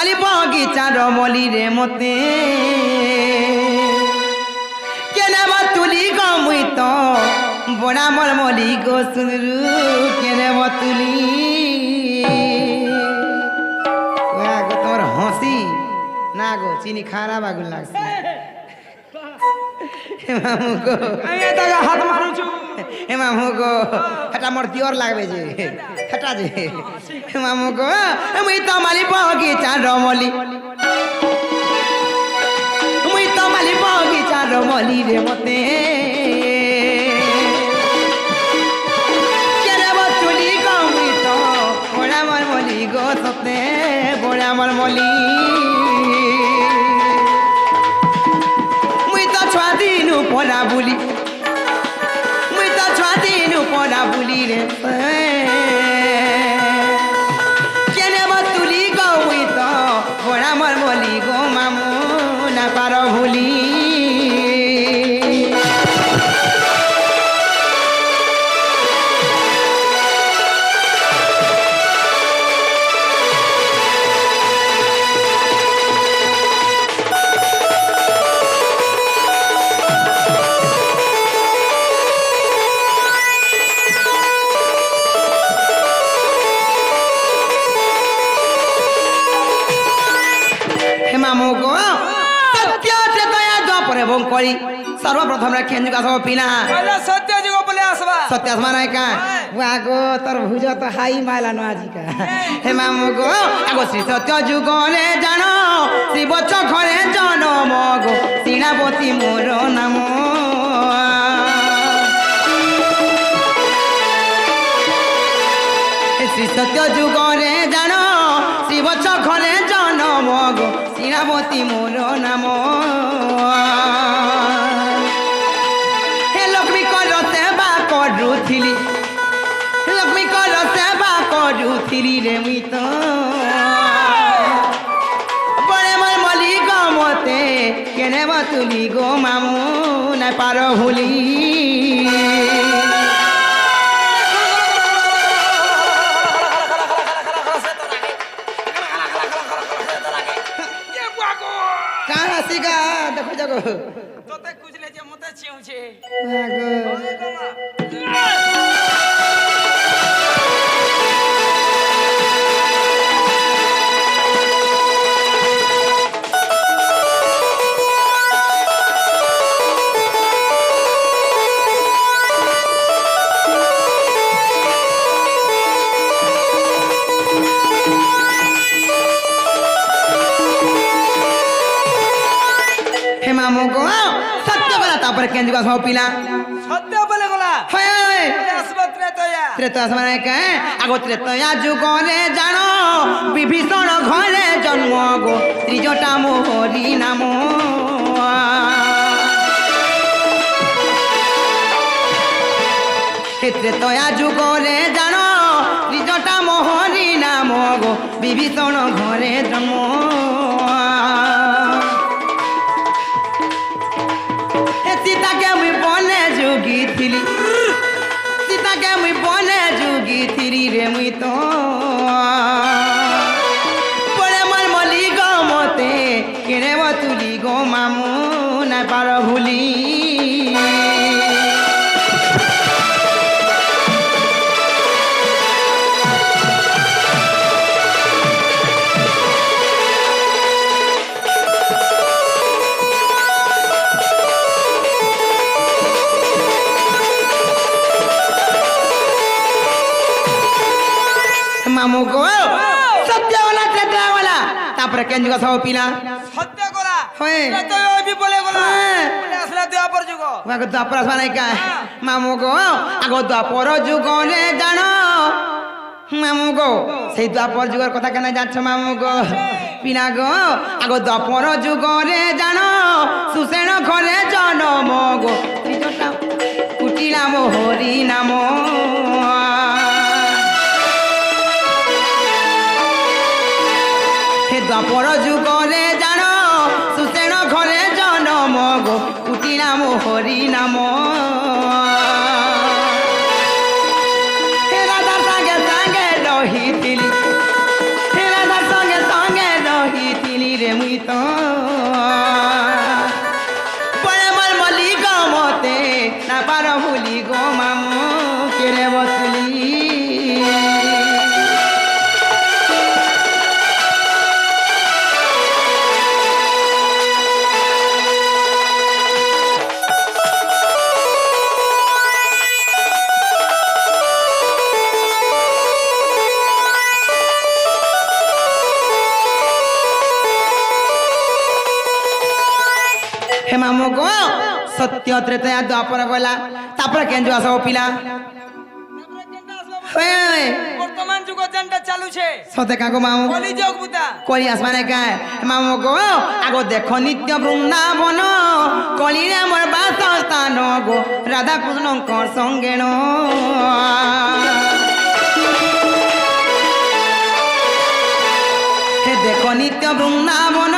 মালি বগিচার মলিরে মতে কেনে তুলি গমুই তো বড়া মর মলি গো সুনরু কেনে তুলি তোমার হসি না গো চিনি খারাপ আগুন লাগছে মামু গো হাত মারুছু হে মামু গো এটা মোর দিওর লাগবে যে এটা যে মামু গো মুই তো মালি বগিচা রমলি মুই তো মালি বগিচা রমলি রে মতে কেরে বতুলি গো মুই তো বড়া মর মলি গো সতে বড়া মর মলি মুই তো ছুয়া দিনু পড়া বুলি মুই তো ছুয়া দিনু পড়া বুলি রে কেনে তুলি গো মুই তো বড়া মর মলি গো মামু না পার ভুলি করি সর্বপ্রথম কেঞ্জুকা সব পিনা সত্য যুগ বলে আসবা সত্য আসমা নাই কা আগো তোর ভুজ তো হাই মাইলা নো আজিকা হে মামু গো আগো শ্রী সত্য যুগরে জান শিব চখরে জনম গো শিলাবতী মোর নাম শ্রী সত্য যুগরে জান শিব চখরে জনম গো শিলাবতী মোর নাম করুথিলি লক্ষ্মী কর সেবা করুথিলি রে মুই তো বড়ে মর মলি গো মতে কেনে তুলি গো মামু না পার ভুলি কাহা সিগা দেখো দেখো তোতে খুঁজলে যে মতে চিউছে হে মামু গো সত্য বলা তারপরে কেঞ্জুকা সব পিলা সত্য বলে গলা হয় আসবা ত্রেতয়া ত্রেতয়া মানে কে আগো ত্রেতয়া যুগরে জান বিভীষণ ঘরে জন্ম গো ত্রিজটা মোহরি নাম ত্রেতয়া যুগরে জান ত্রিজটা মোহরি নাম গো বিভীষণ ঘরে জন্ম সীতাকে মুই বনে যুগিথিলি সীতাকে মুই বনে যুগিথিলি রে মুই তো পরে মর মলি গো মতে কেনে তুলি গো মামু না পার ভুলি মামু গো সত্য বলা ত্রেতা বলা তারপরে কেঞ্জুকা সব পিলা সত্য করা হয় ত্রেতয়া ওই বলে গলা বলে আসলে দ্বাপর যুগ আগো দ্বাপর আসবা নাই কা মামু গো আগো দ্বাপর যুগরে জান মামু গো সেই দ্বাপর যুগের কথা কেন জানছ মামু গো পিনা গো আগো দ্বাপর যুগরে জান সুসেন ঘরে জনম গো ত্রিজটা কুটিলা মোহরি নাম দ্বাপর যুগরে জান সুসেন ঘরে জনম গো কুটিলা মোহরি নাম রাধার সঙ্গে সঙ্গে রহিথিলি রাধার সঙ্গে সঙ্গে রহি মুই তো পরে মর মলি গো মতে না পার ভুলি গো মামু কেরে বসলি হে মামু গো সত্য ত্রেতয়া দ্বাপর গলা তারপরে কেন আসো পিলা বর্তমান যুগ যেটা চালুছে সতে কাগো মামু কলি যোগ বুতা কলি আসমানে কায় মামু গো আগো দেখো নিত্য বৃন্দাবন কলিরে মোর বাসস্থান গো রাধা কৃষ্ণঙ্কর সঙ্গে ন হে দেখো নিত্য বৃন্দাবন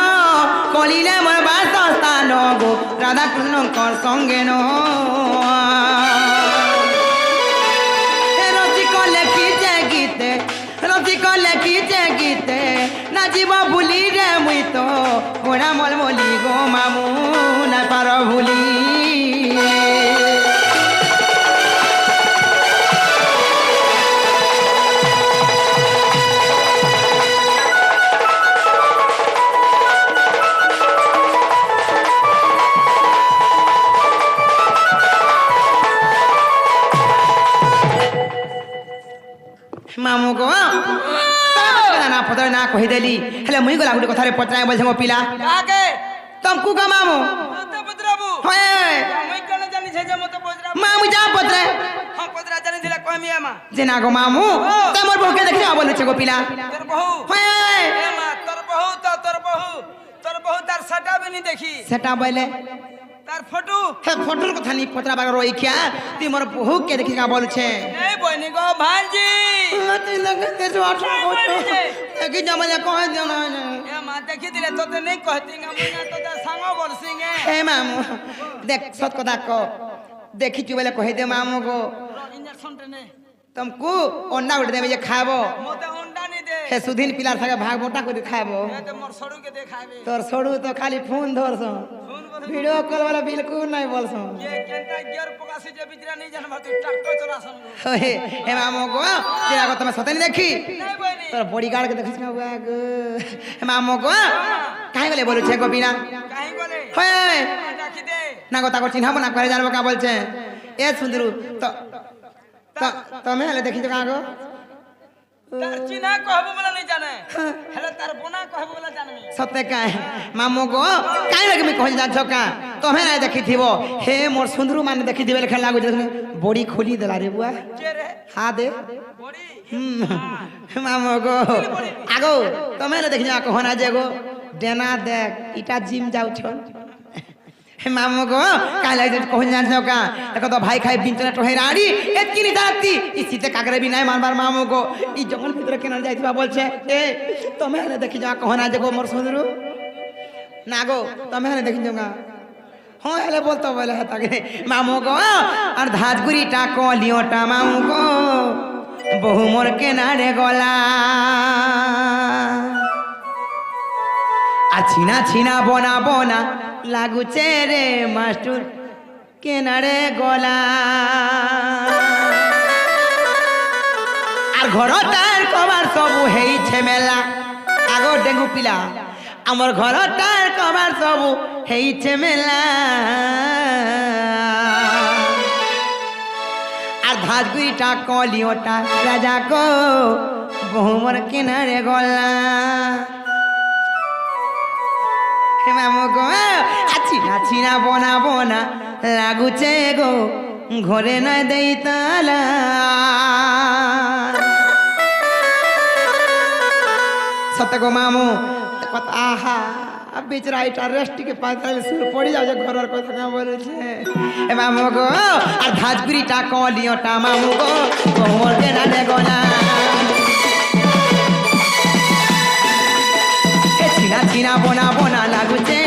কলিরে মোর বাসস্থান গো রাধা কৃষ্ণঙ্কর সঙ্গে ন গীতে নাচিব ভুলি রে মুই তো পোড়া মলমলি গো মামু না পার ভুলি মামু গো না পতরে না কহিদেলি হেলে মুই গলা গুটি কথারে পচরাই বলছে মো পিলা কাকে তমকু গা মামু মতে বজরাবু হয় মই কেন জানি ছে যে মতে বজরাবু মামু যা পতরে হ্যাঁ বজরা জানি দিলা কমিয়া মা যে না গো মামু তোমার বউকে দেখি বলেছে গো পিলা তোর বহু হয় এ মা তোর বহু তার সাটা বিনি দেখি সেটা বলে তার ফটো হে ফটোর কথা নি পতরা বাগর রইখিয়া তুই মোর বহুকে দেখি গা বলছে এই বইনি গো ভাঞ্জি তুই দেখতে তো আঠা দেখি জমানে কহে দিও না এ মা দেখি দিলে তোতে নেই কহতি না মুই না তোতে সাঙ্গ বলছি গে হে মামু দেখ সত কথা ক দেখিছু বলে কহে দে মামু গো ইঞ্জেকশন নে तुमको अंडा उठ देबे जे खाबो মতে অন্ডা নি দে हे सुधीन पिलार संगे भाग मोटा कर खाबो এ তো মোর সড়ু কে দেখাবে तोर छोड़ू तो खाली फोन धरसो ফোন বলে वीडियो कॉल वाला बिल्कुल नहीं बोलसो ये केनता गियर पकासी जे बिजरा नहीं जानबा तू ट्रैक्टर चलासन हे मामू गो तेरा को तुम सते नहीं देखी नहीं बनी तोर बॉडीगार्ड के देखिस हुआ गो हे मामू गो काहे बोले बोलु छे गोबिना काहे बोले हे डाकी दे ना गो ताको चिन्हाबो ना करे जानबो का बोलछे ए सुंदरू तो तमे हले देखि का गो तार चिन्हा कहबो वाला नहीं जाने हेले तार बोना कहबो वाला जानबे सत्य काहे मामू गो काहे लगे मैं कहल जा छका तमे नहीं देखि थिबो हे मोर सुंदरू मान देखि दिबे लेखन लागो देखने बॉडी खोली देला रे बुआ के रे हा दे बड़ी मामू गो आगो तमे ले देखि जा कहना जे गो डेना देख इटा जिम जाउ छ मामू गो काहे लगे कहल जा छका देखो तो भाई खाई बिंचना टोहेराड़ी एतकी नि दाती इसीते काकरे भी नहीं मानबार मामू गो ई जंगल भीतर केना जाइतबा बोलछे ए तमे ले देखि जा कहना जे गो मोर सुंदरू ना गो तमे ले देखि जागा हाँ हेले बोलतो बोले है ताके मामू गो और धाजगुरीटा कलियोटा मामू गो बहु मोर केनारे गला आ छिना छिना बोना बोना लागुचे रे मास्टर केनारे गला আর ঘরটার কবার সবু হেইছে মেলা আগো ডেঙ্গু পিলা আমার ঘরটার কবার সবু হেইছে মেলা আর ধাজগুড়িটা কলিওটা রাজা গো বহুমর কিনারে গলা হে মামু গো আছিনা ছিনা বনা বনা লাগুছে গো ঘরে নয় দেই তালা सत्य गो मामू आहा अब बेचारा इटा रेस्ट के पास सुर पड़ी जाओ घर और कोई का बोले छे ए मामू गो और धाजगुरीटा कलियोटा मामू गो मोर के ना गोना ए छिना छिना बोना बोना लागुचे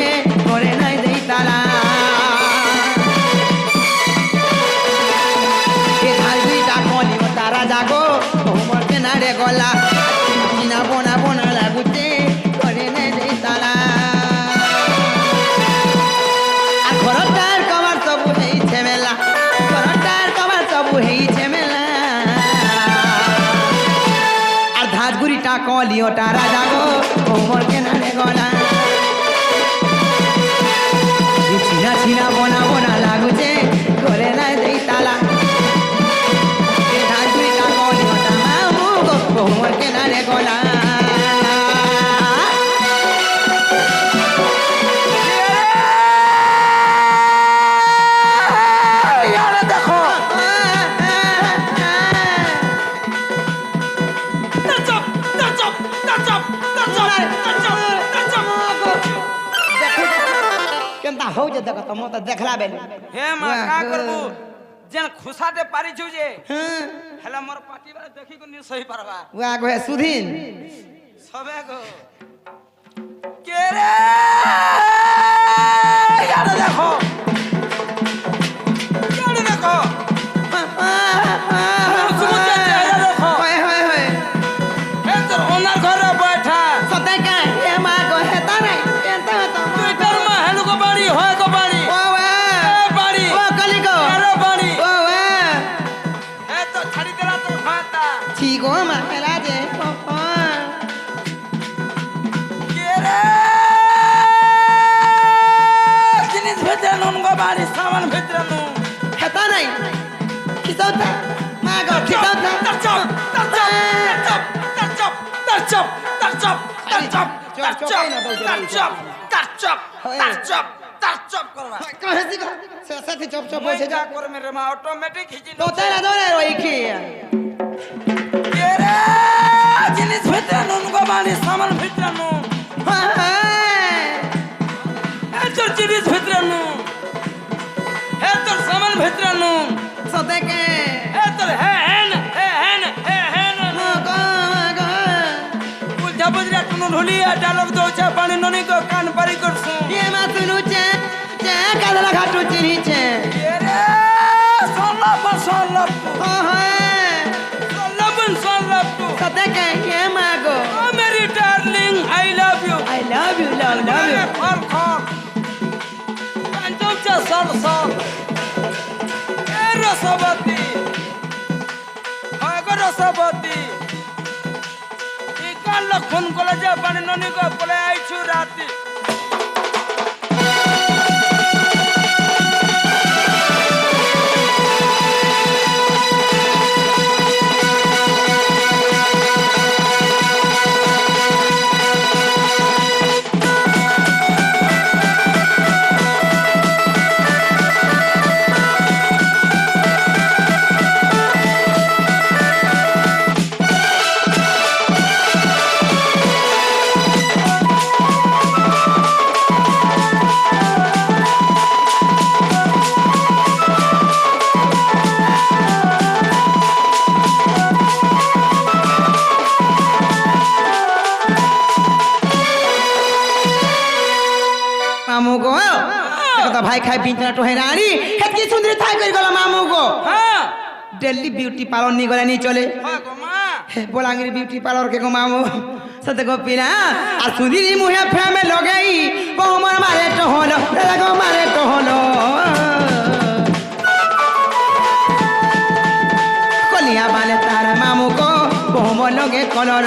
घरे नहीं देई ताला ए धाजगुरीटा कलियोटा राजा गो मोर के ना गोला छिना बोना बोना लागुचे घरे नहीं देई ताला কলিওটা রাজা গো কোমর কেনারে গলা ছিনা ছিনা বোনা বোনা লাগুছে করে নাই দেই তালা দুইটা কলিওটা মামু গো কোমর কেনারে গলা দেখো কেনতা হউ যে দেখো তোম তো দেখলা বেলি হে মা কা করবু যেন খুসাতে পারিছু যে হ্যাঁ হেলা মোর পাটি বারে দেখি কোনি সহি পারবা ওয়া গো হে সুধীন সবে গো কে রে ইয়ারে দেখো ইয়ারে দেখো হয় হয় হয় হে তোর ওনার ঘরে বৈঠা সতে কে এ মা গো হে তারে কেনতা তো তুই তোর মা হেলু গো বাড়ি হয় গো বাড়ি ও ওয়া এ বাড়ি ও কলি গো আরে বাড়ি ও ওয়া হে তো ছাড়ি দেলা তোর ভাতা ছি গো মা হেলা যে ও কে রে জিনিস ভেতরে নুন গো বাড়ি সামান ভেতরে নুন হেতা নাই কি সৌতা মা গো কি সৌতা তার চপ তার চপ তার চপ তার চপ তার চপ তার চপ তার চপ তার চপ তার চপ তার চপ তার চপ করবা কহে সি গো সাথে চপ চপ বসে যা যা করে মেরে মা অটোমেটিক হিজি তো তেরা ধরে ওই কি কে রে জিনিস ভেতরে নুন গো বাড়ি সামান ভেতরে নুন এ তোর জিনিস ভেতরে নুন হে তোর সামান ভেতরে নুন সতে কে হে তোর হে হেন হে হেন হে হেন মা গো বুঝা বুঝরা টুনু ঢুলিয়া ডালক দৌছা পানি ননি গো কান পারি করছু ये मत नुचे चे कादला घाटू चिरीचे কে রে সল্লাপ ओ है সল্লাপ सते के ये मागो ও মেরি darling I love you I love you love you খর খর পঞ্চমচা সর সর এ রসবতী হয় গো রসবতী ই কাল লক্ষণ কলেজে পানি ননি গো পলে আইছু রাতি मामू गो तो भाई खाई पिंचना तो हैरानी हेतकी सुंदरी थाई कर गला मामू गो হ্যাঁ दिल्ली ब्यूटी पार्लर नहीं गला नहीं चले হয় গো মা बोलांगिरी ब्यूटी पार्लर के गो मामू सते गो पिना आ सुंदरी मुहे फेमे लगई बहुमर मारे तो होलो रे गो मारे तो होलो कलिया बाले तारा मामू को बहुमर लगे कलर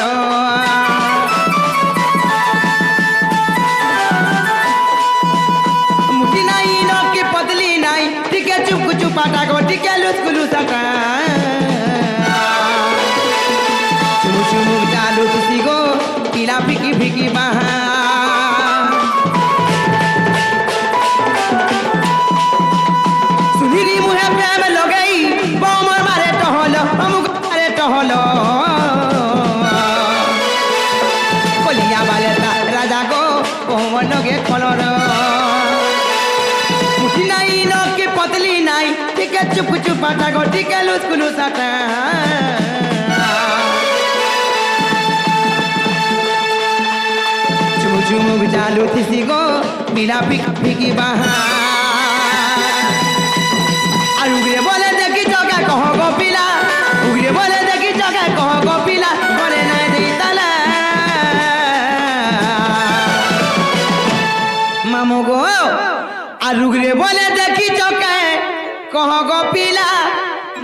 मुठी नहीं नो की पतली नहीं टिके चुप चुपाटा को टिके लुस्कुलु सटा चुमु चुमु चालू तुसी गो पीला फिकी फिकी बहा सुधीरी मुहे प्रेम लगई बमर मारे टहलो अमुक मारे टहलो कलिया बाले राजा गो बमर लगे कलर मुठी नहीं नो की पतली नहीं टिके चुप चुपाटा को टिके लुस्कुलु सटा चुमु चुमु चालू थी गो पीला फिकी बहा আর উগরে বলে দেখি জগা কহ গো পিলা উগরে বলে দেখি জগা কহ গো পিলা করে না দেই তালা মামু গো আর উগরে বলে দেখি জগা কহ গো পিলা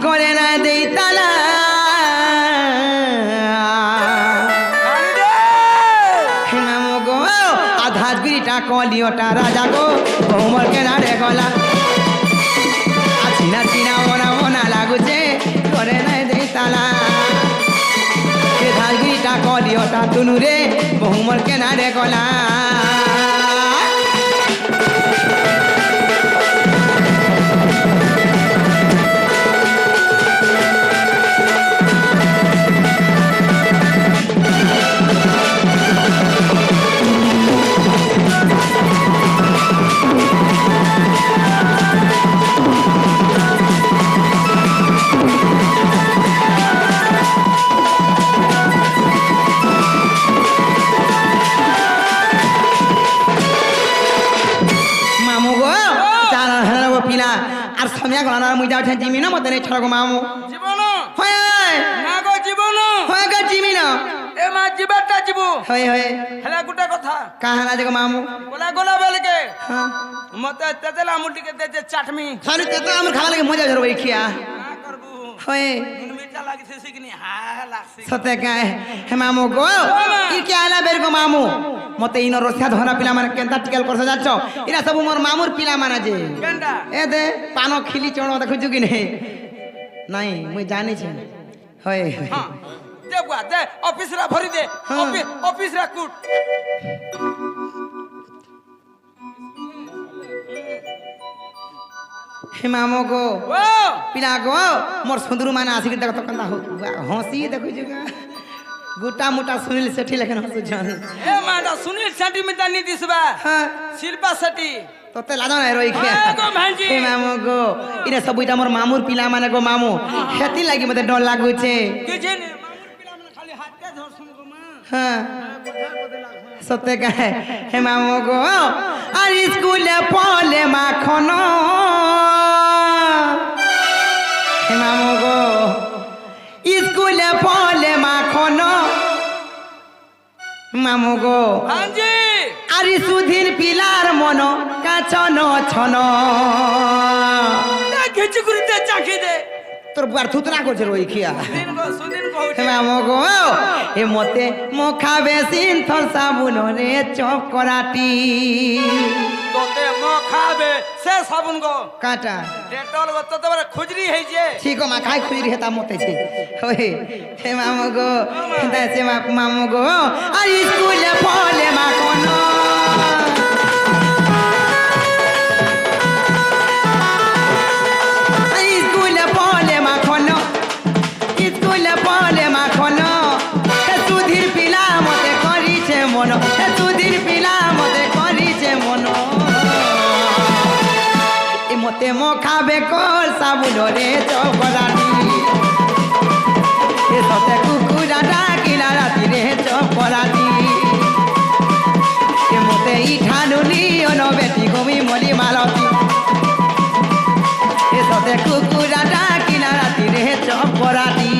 করে না দেই তালা ধাজগিরিটা কলিওটা রাজা গো বহুমর কেনারে গলা চিনা চিনা ওনা ওনা লাগুছে করে নাই দেই তালা এ ধাজগিরিটা কলিওটা তুনুরে বহুমর কেনারে গলা আর সময় গলার মুই যাওয়া জিমি না মতে ছড়া গো মামু জীবন হয় না গো জীবন হয় গো জিমি না এ মা জীবনটা জীব হয় হয় হেলা গুটা কথা কাহানা দেখো মামু গোলা গোলা বেলকে হ্যাঁ মতে তেতেলা মুটিকে দেতে চাটমি খালি তো আমার খাওয়া লাগে মজা ধরবো খিয়া না করবু হয় মিঠা লাগিছে সিগনি হা লাগছে সতে কায় হে মামু গো ই কে আলা বের গো মামু মতে ইনো রসিয়া ধরা পিলা মানে কেনতা টিকেল করছ যাচ্ছ ইরা সব মোর মামুর পিলা মানে যে কেনটা এ দে পানো খিলি চড় দেখুছু কি নেই নাই মুই জানিছি হয় হ্যাঁ দে বুয়া দে অফিসরা ভরি দে হ্যাঁ। অফিসরা কুট হে মামু গো ও পিলা গো মোর সুন্দর মানে আসিকি দেখ তো কেনতা হসি দেখুছু গা গোটা মোটা সুনীল সেঠি লেখেন হসুছন এ মাডা সুনীল সেন্টিমিটার নি দিসবা হ্যাঁ শিল্পা সেটি তোতে লাজা নাই রই খিয়া হ্যাঁ গো ভাঞ্জি হে মামু গো ইরে সবইটা মোর মামুর পিলা মানে গো মামু হেতি লাগি মতে ডর লাগুছে কি জানি মামুর পিলা মানে খালি হাতটা ধরছন গো মা হ্যাঁ সত্যি কাহে হে মামু গো আর স্কুলে পলে মাখন হে মামু গো স্কুলে পলে মাখন মামু গো ভাঞ্জি আর সুধীর পিলার মন কাছন ছন ঘিচি করিতে চাখি দে তোর বুয়ার থুতরা করছে রই খিয়া সুদিন হে কহুছে মামু গো এ মতে মুখাবে সিনথর সাবুন রে চপ করাটি তোতে ম খাবে সে সাবুন গো কাটা ডেটল গো তো তোরে খুজরি হইছে ঠিক মা খাই খুঁজি হেতা মতে ছে ওই হে মামু গো হেতা সে মামু গো আর স্কুলে পলে মা কোন স্কুলে পলে মা কোন স্কুলে পলে মা কোন সুধীর পিলা মতে করিছে মন সুধীর পিলা মতে করিছে মন এ মতে মখাবে কল সাবুন রে চপরানি এ সতে কুকুরা ডাকিলা রাতি রে চপরানি এ মতে ইঠানুনি অন বেটি গমি মলি মালতি এ সতে কুকুরা ডাকিলা রাতি রে চপরানি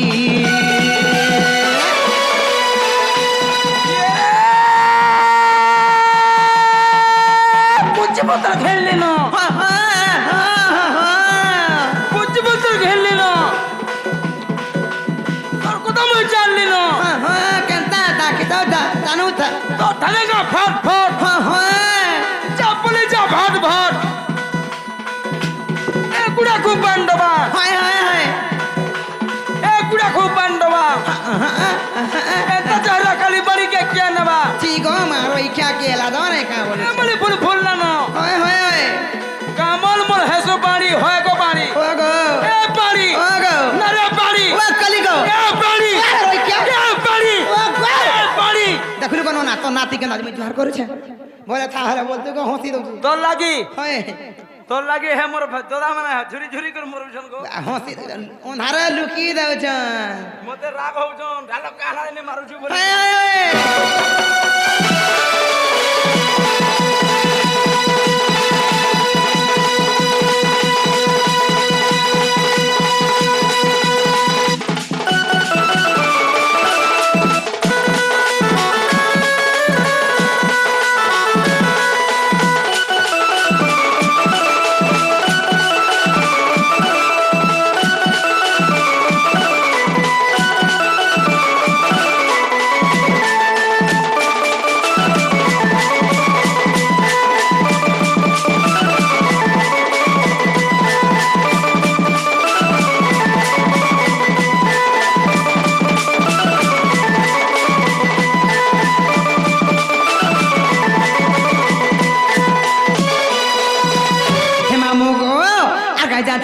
পুচ্ছি পত্র খেললি না পুচ্ছি পত্র খেললি না তোর কথা মই জানলি না কেনতা ডাকি দাও জানু তা তো থানে গা ফট ফট চাপলে যা ভাট ভাট এ গুড়া খুব বান্ডবা এ গুড়া খুব বান্ডবা এটা যারা খালি বাড়ি কে কে নেবা ঠিক মারো ইচ্ছা কেলা দাও রে কা বলে এ বলে ফুল ফুল না না হয় হয় হয় কামল মোর হেসো বাড়ি হয় গো বাড়ি ও গো এ বাড়ি ও গো না রে বাড়ি ও কলি গো এ বাড়ি ওই কে এ বাড়ি ও গো এ বাড়ি দেখুন কোন না তো নাতি কেন আদমি জোহার করেছে বলে তাহলে বলতে গো হসি দউছি তোর লাগি হয় তোর লাগি হে মোর দাদা মানে ঝুরি ঝুরি করে মোর বিছন গো হসি ওনারে লুকি দউছ মতে রাগ হউছন ঢালো কাহলা নে মারুছু বলে হয় হয়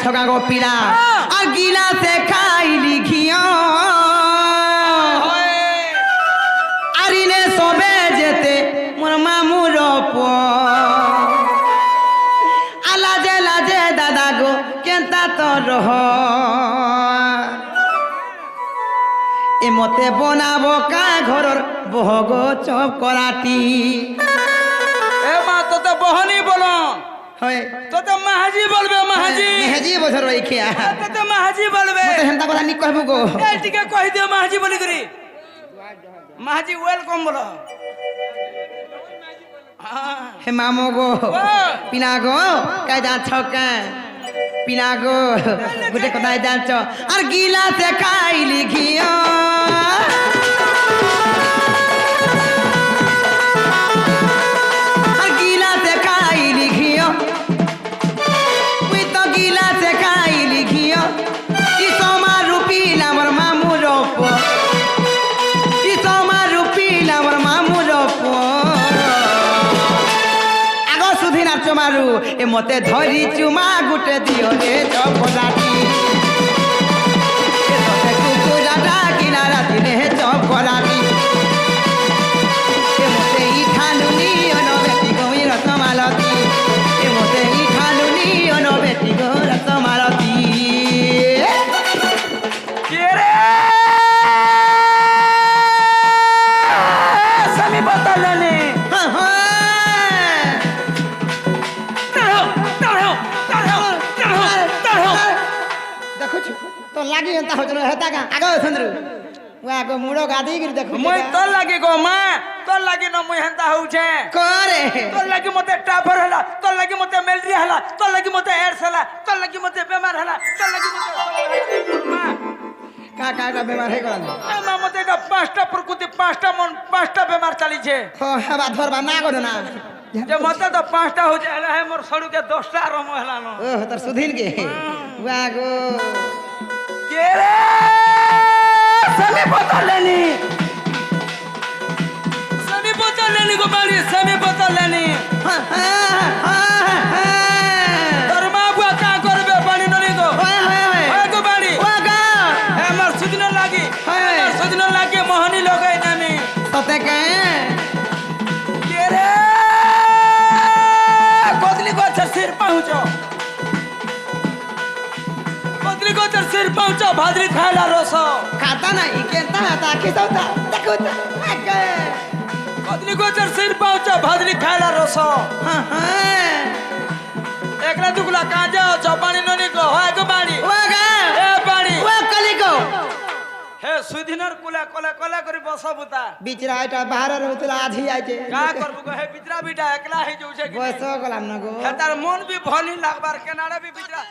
ছগা গো পিলা আর গিলাসে খাইলি ঘিও আরিনে সবে যেতে মোর মামুর আলাজে লাজে দাদা গো কেনতা তোর এ মতে বনাবো কা ঘরর বহগ চপ করাটি এ মা তোতে বহনি বলো হয় তোতে মাহাজি বলবে মাহাজি মেহেজি বছর ওই খেয়া তোতে মাহাজি বলবে মতে হেনতা কথা নি কইবো গো এই টিকে কই দিও মাহাজি বলি করি মাহাজি ওয়েলকাম বলো হে মামো গো পিনা গো কাই যাচ্ছ কে পিনা গো গুটে কোথায় যাচ্ছ আর গিলাসে খাইলি ঘিও আর গিলাসে খাইলি ঘিও তুই তো গিলাসে খাইলি ঘিও কি তোমার রূপিল আমার মামুর কি তোমার রূপিল আমার মামুর সুধিনার চমারু এ মতে ধরি চুমা গুটে দিও রে চপরাটি কুকুরাটা কিনারা দিনে চপরাটি এ মতে ই খালুনি অনবেটি গই রসমালতি এ মতে ই খালুনি অনবেটি গো রসমালতি কে রে সামি বতালেনি তো লাগি এন্তা হচন হেতা গা আগো চন্দ্র ওয়া গো মুড়ো গাদি গির দেখো মুই তোর লাগি গো মা তোর লাগি ন মুই হেন্তা হউছে করে তোর লাগি মতে টাফর হলা তোর লাগি মতে ম্যালেরিয়া হলা তোর লাগি মতে এডস হলা তোর লাগি মতে বেমার হলা তোর লাগি মতে মা কাটা বেমার হয়ে গেল মা মতে এটা পাঁচটা প্রকৃতি পাঁচটা মন পাঁচটা বেমার চালিছে ও হেবা ধরবা না গো না যে মতে তো পাঁচটা হউছে হলা হে মোর সড়ুকে 10টা আরম হলা ন ও তোর সুধীন কে ওয়া গো কে রে সামি বতালেনি গো বাড়ি সামি বতালেনি তোর মা বুয়া কা করবে বাড়ি ননি গো হয় গো বাড়ি আমার সুদিন লাগি আমার সুদিন লাগি মোহনি লগাই নামি তোতে কে রে কদলি গছর সির পৌঁছ কদলি গছর সির পৌঁছ ভাদ্রি খাইলা রস खाता नहीं केंता था किसौता देखो কদলি গছর সির পৌঁছ ভাদ্রি খাইলা রস একলা দুগুলা কাজা চপানি ননি গো হয় গো বাড়ি वागा এ বাড়ি वा कली को হে সুদিনর কুলা কলা কলা করে বসবুতা बिचरा एटा बाहर रहतला आधी आजे কা করবু গো হে বিতরা বিটা একলা হে যাউছে কি बस गलाम न गो হে তার মন বি ভনি লাগবার কেনাড়া বি বিতরা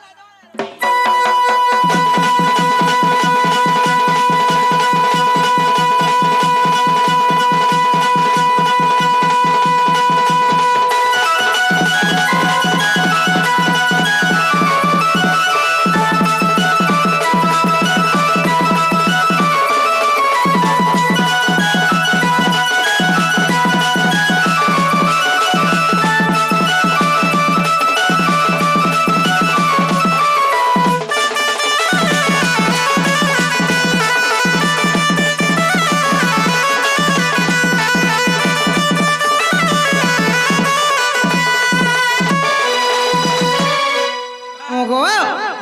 गो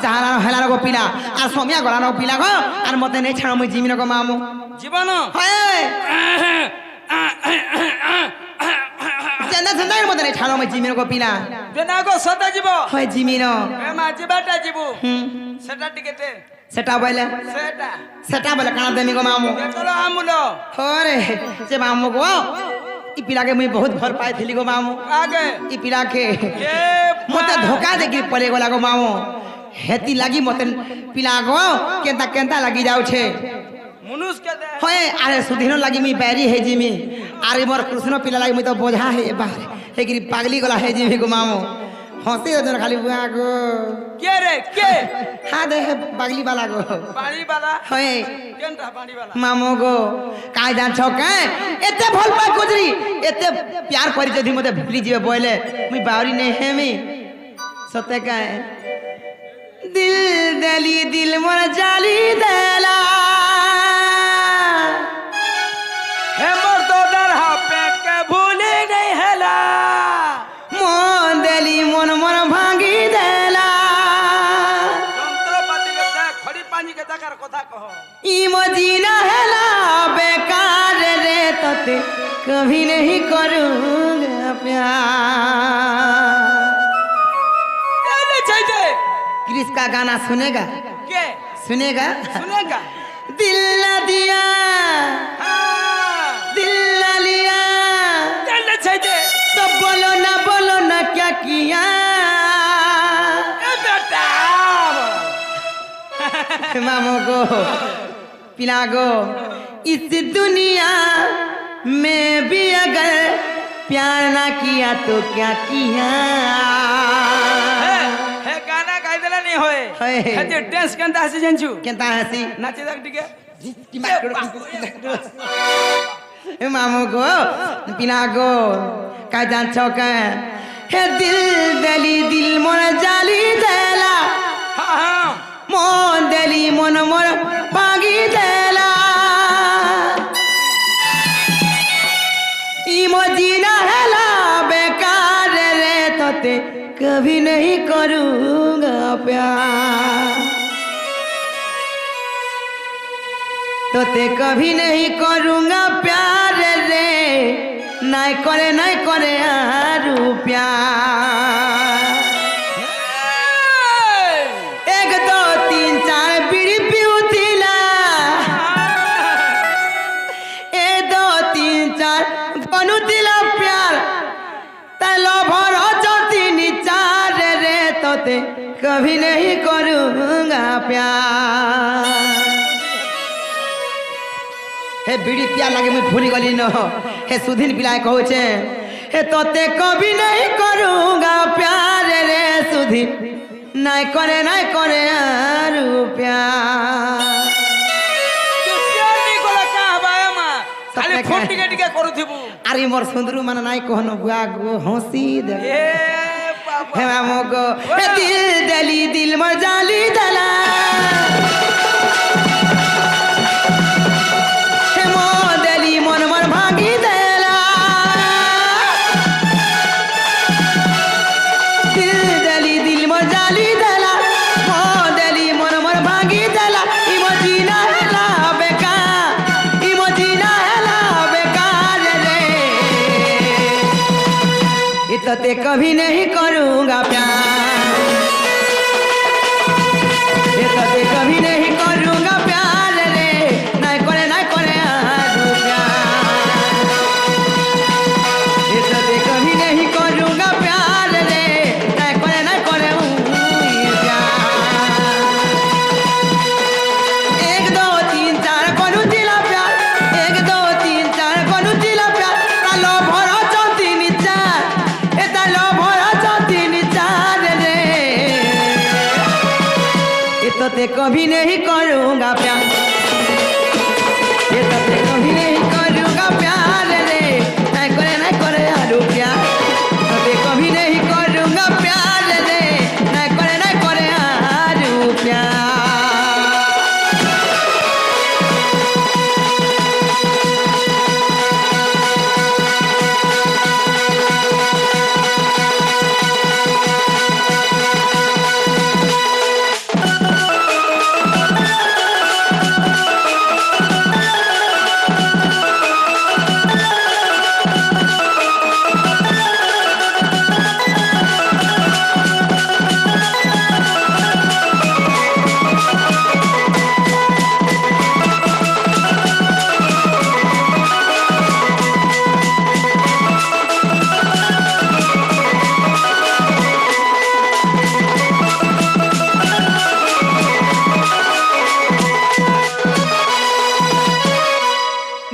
जहाना हेला गो पिला आ सोमिया गला नो पिला गो आर मते नै छानो मुई जिमिन गो मामू জীবন हाय चंदा चंदा मते नै छानो मुई जिमिन गो पिला দেনা গো সদা জীব हाय जिमिन এ মা জীবাটা জীবু সেটা টিকেতে सेटा बोले সেটা सेटा बोले काना देमी गो मामू চলো আমুল अरे जे मामू गो ई पिला के मुई बहुत भर पाए थिली गो मामू আগে ई पिला के এ मते धोखा दे के पले गला गो मामू हेती लागी मते पिला गो केंता केंता लागी जाउ छे मनुष के दे होए अरे सुधिनो लागी मी बैरी है जिमी अरे मोर कृष्ण पिला लागी मी तो बोझा है बाहर हे गिरी पागली गला है जिमी गो मामू हंसी जन खाली बुआ गो কে রে কে हा दे है पागली वाला गो পানি বালা होए কেনটা পানি বালা मामू गो काय जान छो के एते भल पा गुजरी एते प्यार करी जदी मते भूली जीवे बोले मुई बावरी नै हेमी सते काय दी देली दिल मोर जाली देला हे मोर तो डरहा पे के भूली नहीं हेला मन देली मन मोर भांगी देला যন্ত্রপাতি के देख खड़ी पानी के देखार কথা कह ई मजीना हेला बेकार रे तोते कभी नहीं करूँगा प्यार ले चाहिए क्रिस का गाना सुनेगा के सुनेगा सुनेगा दिल न दिया हाँ दिल न लिया ले चाहिए तो बोलो ना क्या किया ए बेटा मामो को पिला गो इस दुनिया में भी अगर प्यार ना किया तो क्या किया हे गाना गाई देला नहीं होए होए। हे ते डांस केंता हसी जानछु केंता हसी नाचे देख टिके मामो को पिला गो का जान छौका हे दिल दली दिल मोर जाली देला हां हां मन देली मन मोर भागी देला ई मजीना हेला बेकार रे तोते कभी नहीं करूँगा प्यार तोते कभी नहीं करूँगा प्यार रे नहीं करे आरू प्यार 1 2 3 4 बीड़ी पिउतिला 1 2 3 4 बनुतिला प्यार तलो भरो तीन 4 रे तोते कभी नहीं करूँगा प्यार हे बीड़ी पिया लगे मुझे भूली गली न हे सुधीन पिलाए कहू छे हे तोते कभी नहीं करूँगा प्यार रे सुधीन नहीं करे आरू प्यार तू प्यार नहीं कोला का हबाया मा खाली सबके फोन कहे। टिके टिके करूथिबु अरे मोर सुंदरू मन नहीं कहनो बुआ गो हंसी दे ए बाबा हे मामो गो हे दिल दली दिल मोर जाली दला हे मो दली मन मोर भागी देला दिल दली दिल मोर जाली देला मो दली मन मोर भागी देला ई मजीना हेला बेकार ई मजीना हेला बेकार रे इतते कभी नहीं करूँगा प्यार इतते कभी नहीं करूँगा प्यार रे नहीं करे आरू प्यार इतते कभी नहीं करूँगा प्यार रे नहीं करे प्यार 1 2 3 4 करू दिला प्यार 1 2 3 4 करू दिला प्यार तालो भरो 3 4 ए तालो भरो 3 4 रे इतते कभी नहीं करूँगा प्यार इतते कभी नहीं करूँगा प्यार रे नहीं करे आरू प्यार इतते कभी नहीं करूँगा प्यार रे नहीं करे आरू प्यार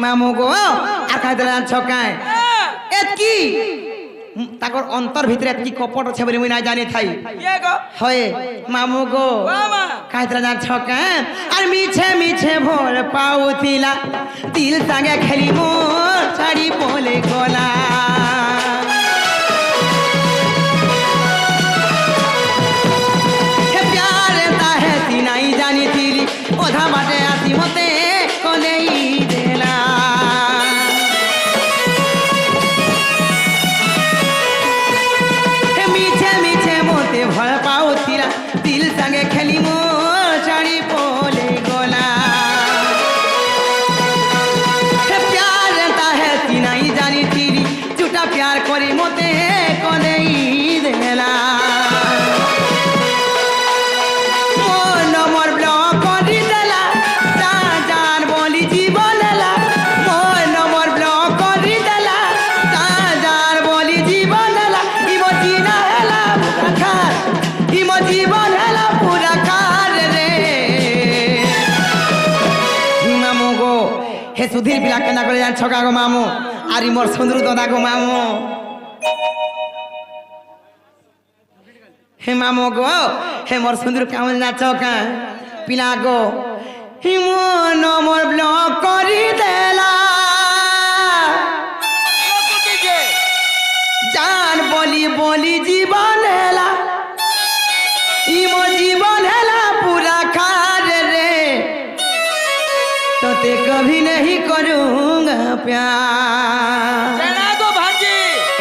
मामू गो আর খাইতে জানছ কাই এতকি তাকর অন্তর ভিতরে এতকি কপট আছে বলে মুই না জানি থাই ये गो হয় মামু গো मामा খাইতে জানছ কাই আর মিছে মিছে ভোর পাউতিলা দিল সাঙ্গে খেলি মোর ছাড়ি বলে গলা हे प्यार ता है दिल মতে ভয় পাউথিলা দিল সাঙ্গে খেলি মো ছাড়ি পলে গলা प्यार ता है ती नहीं जानी तीरी झूठा प्यार करी मते कदेई देला मन मोर ब्लॉक करी देला ता जान बोली जीवन ला मन मोर ब्लॉक करी देला ता जान बोली जीवन ला इमो जीना हेला पूरा खार इमो जीवन हेला पूरा खार रे मामू गो हे सुधीर पिला केना करे जान छका गो मामू आरी मोर सुंदरू दादा गो मामू हे मामू गो हे मोर सुंदरू कामल ना छका पिला गो हि मन मोर ब्लॉक करी देला जान बोली बोली जीवन हेला इमो जीवन हेला पूरा खार रे तो ते कभी नहीं करूंगा प्यार सेना को भांजी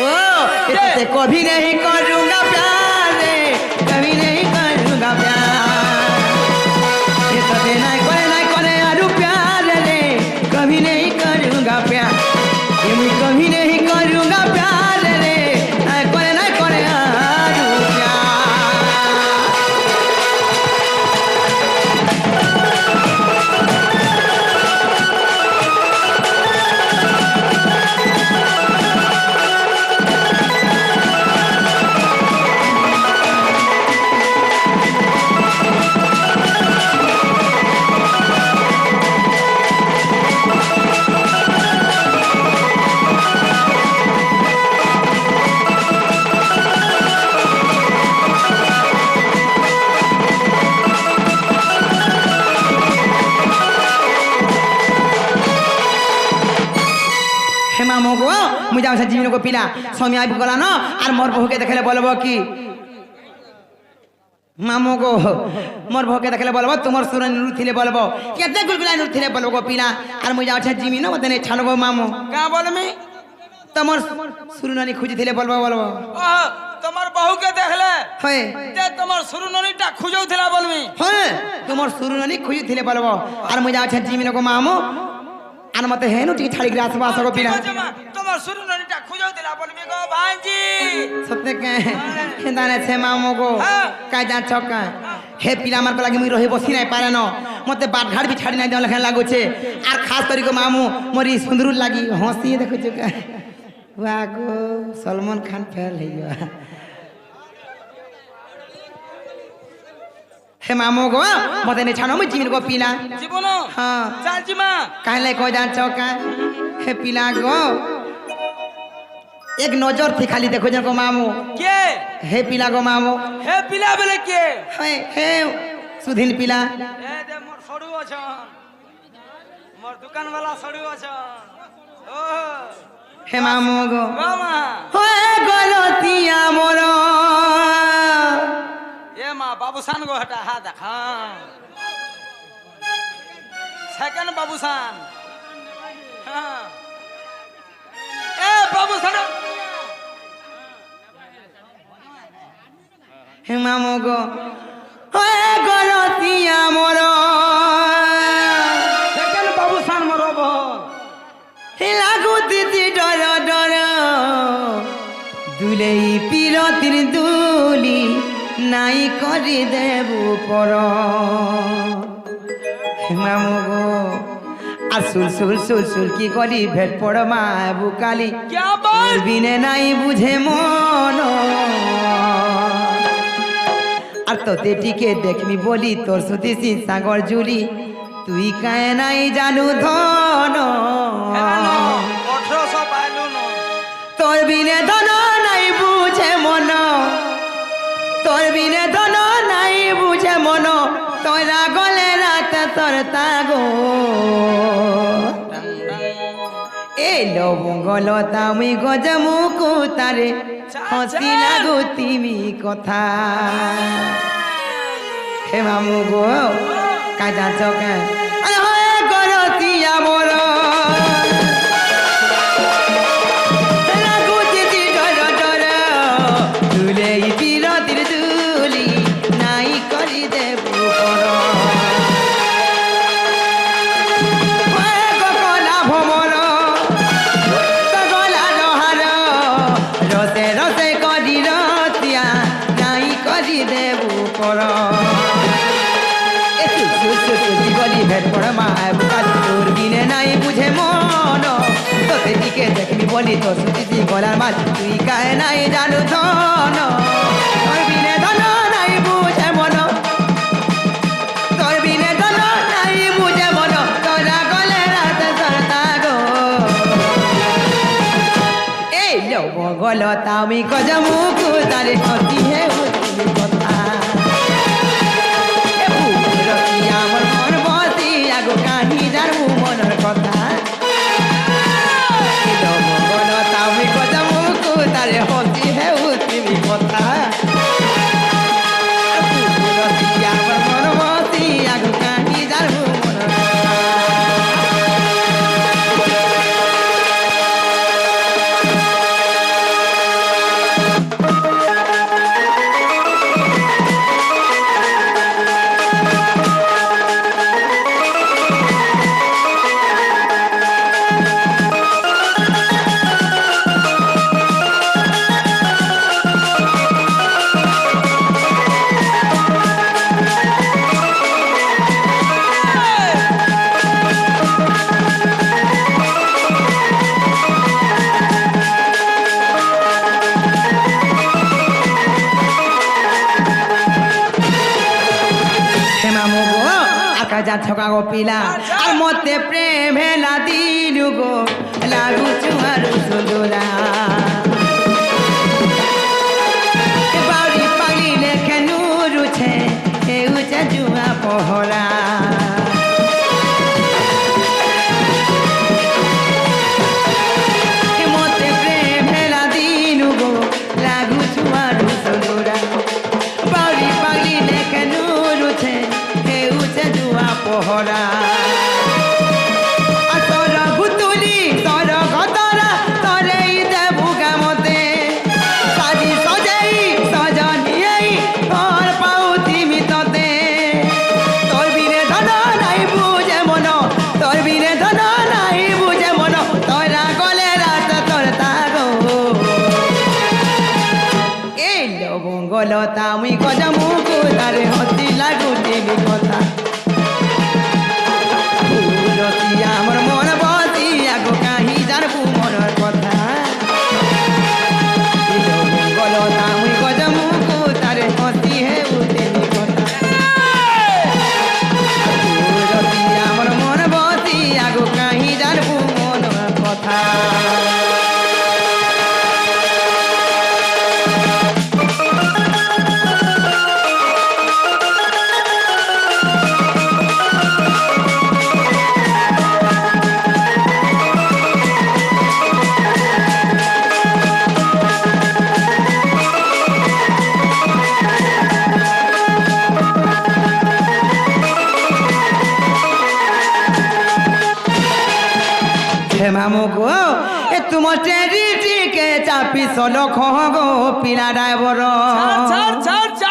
ओ ये ते कभी नहीं करूंगा प्यार रे कभी नहीं करूंगा प्यार ये तो ते नहीं करे आरू प्यार रे कभी नहीं करूंगा प्यार ये मैं कभी नहीं करूंगा प्यार रे नहीं करे आरू प्यार हे मामू गो मुझे से जीवन को पिला समय आई गला न और मोर बहू के देखले बोलबो कि मामू गो मोर बहू के देखले बोलबो तुमर सुरन नुथिले बोलबो केते गुलगुला नुथिले बोलबो गो पिला और मुझे से जीवन न बतने छानो गो मामू का बोलमी तुमर सुरनानी खुजी थिले बोलबो बोलबो ओह তোমার बहुके देखले होय ते তোমার सुरुननीटा खुजौथिला बोलमी होय तुमर सुरनानी खुजी थिले बोलबो और मुझे से जीवन को मामू आन मते हेनु टी छाड़ी ग्रास बास को पिला তোমার सुरुननीटा खुजौथिला बोलमी गो भांजी सत्य के हेदाने छे मामू को काई जा छका हे पिला मार को लागी मुई रही बसी नाही पारे न मते बाट घाट भी छाड़ी नाही देला लखन लागो छे आर खास करी को मामू मोरी सुंदरू लागी हंसी देखो छका वाह गो सलमान खान फेल हैयो हे मामू गो मते ने छानो मुई जीवन को पिला জীবন हां চালজিমা काले को जान चौका हे पिला गो एक नजर थी खाली देखो जन को मामू কে हे पिला गो मामू হে পিলা বলে কে हे सुधीन पिला এ দে মোর সড়ু আছন মোর দোকান वाला সড়ু আছন ও हे मामू गो মামা होए गलतिया मोर এ মা বাবুসান গো হটা হা দেখা সেকেন্ড বাবুসান হ্যাঁ এ বাবুসান हे मामू गो होए गलतिया मोर সেকেন্ড বাবুসান মরব हे लागू दीदी डर डर दुलेई पिरतिर दुली नाई करी देबू पर हे मामू गो আর সুল সুল সুল সুল কি করি ভেট পড় মা বুকালি क्या बात বিনে নাই বুঝে মন আর তোতে টিকে দেখমি বলি তোর সুতিসি সাগর জুলি তুই কায় নাই জানু ধন 1800 পাইলু ন তোর বিনে ধন নাই বুঝে মন তোর বিনে ধন নাই বুঝে মন তোরা গলে রাত তোর তাগো এ লবঙ্গলতা মুই গজমুকু তারে হসি লাগু তিমি কথা হে মামু গো কাজা চকা আরে হয় গরতিয়া মোর লাগু তিতি ডর ডর তুলে ইতির তির কর গলি ভেট পড়া মা কাজ তোর বিনে নাই বুঝে মন তোতে দিকে দেখবি বলি তো সুচিতি গলার মাল তুই গায়ে নাই জানু ধন তোর বিনে ধন নাই বুঝে মন তোর বিনে ধন নাই বুঝে মন তোরা গলে রাতে সরতা গো এই লোক গল তামি কজ মুখ তারে হতি হে হতি কথা আমার মন বসি আগো কাহি জানবো মনের কথা গল তামি কজ মুখ তারে হতি হে হতি কথা আমার মন বসি আগো কাহি জানবো মনের কথা ছকা গো পিলা আর মতে প্রেম হেলা দিলু গো লাগু চুয়ারু সুন্দরা বাউরি পাগলি লেখে নুরুছে হেউছে জুয়া পহরা মতে প্রেম হেলা দিলু গো লাগু চুয়ারু সুন্দরা বাউরি পাগলি লেখে নুরুছে জুয়া পহরা তোর ভুতুলি তোর ঘতরা তোরে দেবু গামতে সাজি সজাই সজনিয়াই তোর পাউতি মিততে তোর বিনে ধন নাই বুঝে মন তোর বিনে ধন নাই বুঝে মন তোরা গলে রাত তোর তাগো এই লবঙ্গল তামি গজ মুখ তারে হতি লাগু দেবী কথা আমার মন বসি আগো কাহি জানবো মনের কথা গল তামি গজ মুখ তারে হতি হে উঠেনি কথা আমার মন বসি আগো কাহি জানবো মনের কথা মামু গো এ তোমার ট্রেডিটিকে চাপি সলো খো গো পিলা ড্রাইভার ছাড় ছাড় ছাড়